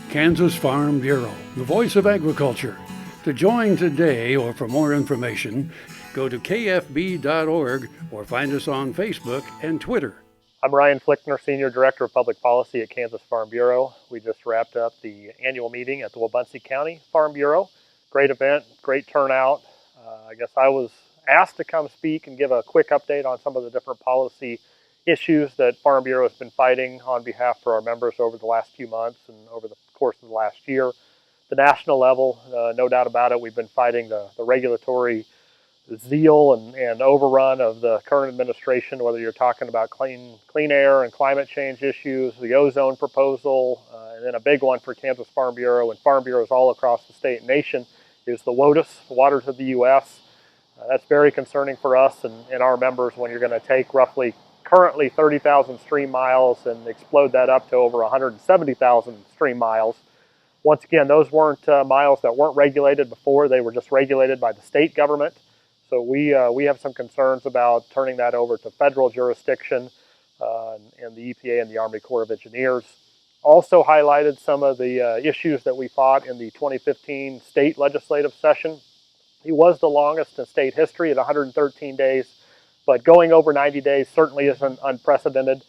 Kansas Farm Bureau, the voice of agriculture. To join today or for more information, go to kfb.org or find us on Facebook and Twitter. I'm Ryan Flickner, Senior Director of Public Policy at Kansas Farm Bureau. We just wrapped up the annual meeting at the Wabaunsee County Farm Bureau. Great event, great turnout. I guess I was asked to come speak and give a quick update on some of the different policy issues that Farm Bureau has been fighting on behalf for our members over the last few months and over the course of the last year. The national level, no doubt about it, we've been fighting the regulatory zeal and overrun of the current administration, whether you're talking about clean air and climate change issues, the ozone proposal, and then a big one for Kansas Farm Bureau and farm bureaus all across the state and nation is the WOTUS, Waters of the U.S. That's very concerning for us and our members when you're going to take currently 30,000 stream miles and explode that up to over 170,000 stream miles. Once again, those weren't miles that weren't regulated before. They were just regulated by the state government. So we have some concerns about turning that over to federal jurisdiction and the EPA and the Army Corps of Engineers. Also highlighted some of the issues that we fought in the 2015 state legislative session. It was the longest in state history at 113 days, but going over 90 days certainly isn't unprecedented.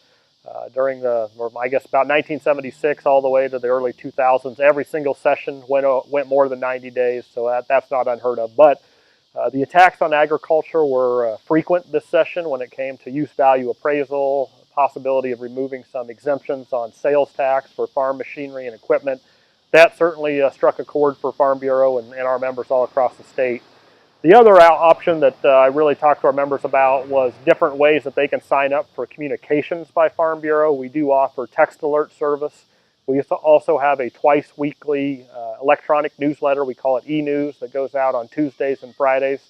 During about 1976 all the way to the early 2000s, every single session went more than 90 days, so that's not unheard of. But the attacks on agriculture were frequent this session when it came to use value appraisal, possibility of removing some exemptions on sales tax for farm machinery and equipment. That certainly struck a chord for Farm Bureau and our members all across the state. The other option that I really talked to our members about was different ways that they can sign up for communications by Farm Bureau. We do offer text alert service. We also have a twice weekly electronic newsletter. We call it e-news that goes out on Tuesdays and Fridays,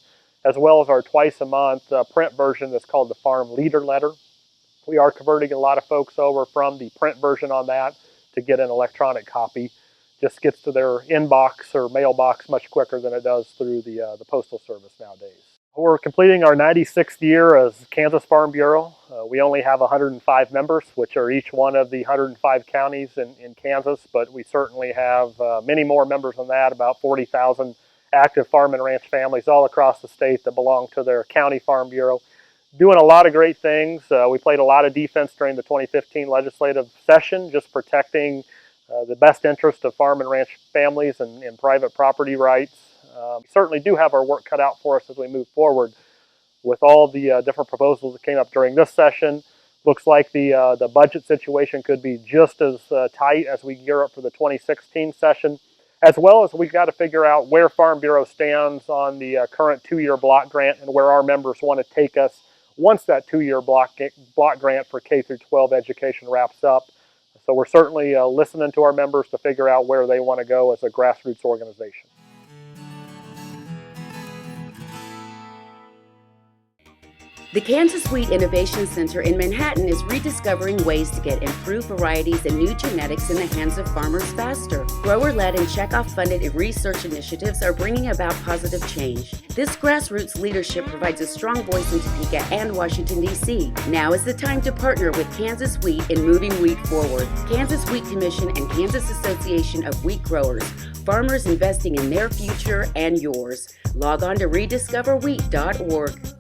as well as our twice a month print version that's called the Farm Leader Letter. We are converting a lot of folks over from the print version on that to get an electronic copy. Just gets to their inbox or mailbox much quicker than it does through the Postal Service nowadays. We're completing our 96th year as Kansas Farm Bureau. We only have 105 members, which are each one of the 105 counties in Kansas, but we certainly have many more members than that, about 40,000 active farm and ranch families all across the state that belong to their county farm bureau. Doing a lot of great things. We played a lot of defense during the 2015 legislative session, just protecting the best interest of farm and ranch families and private property rights. We certainly do have our work cut out for us as we move forward with all the different proposals that came up during this session. Looks like the budget situation could be just as tight as we gear up for the 2016 session, as well as we've got to figure out where Farm Bureau stands on the current 2-year block grant and where our members want to take us once that 2-year block grant for K through 12 education wraps up. So we're certainly listening to our members to figure out where they want to go as a grassroots organization. The Kansas Wheat Innovation Center in Manhattan is rediscovering ways to get improved varieties and new genetics in the hands of farmers faster. Grower-led and checkoff-funded research initiatives are bringing about positive change. This grassroots leadership provides a strong voice in Topeka and Washington, D.C. Now is the time to partner with Kansas Wheat in moving wheat forward. Kansas Wheat Commission and Kansas Association of Wheat Growers, farmers investing in their future and yours. Log on to rediscoverwheat.org.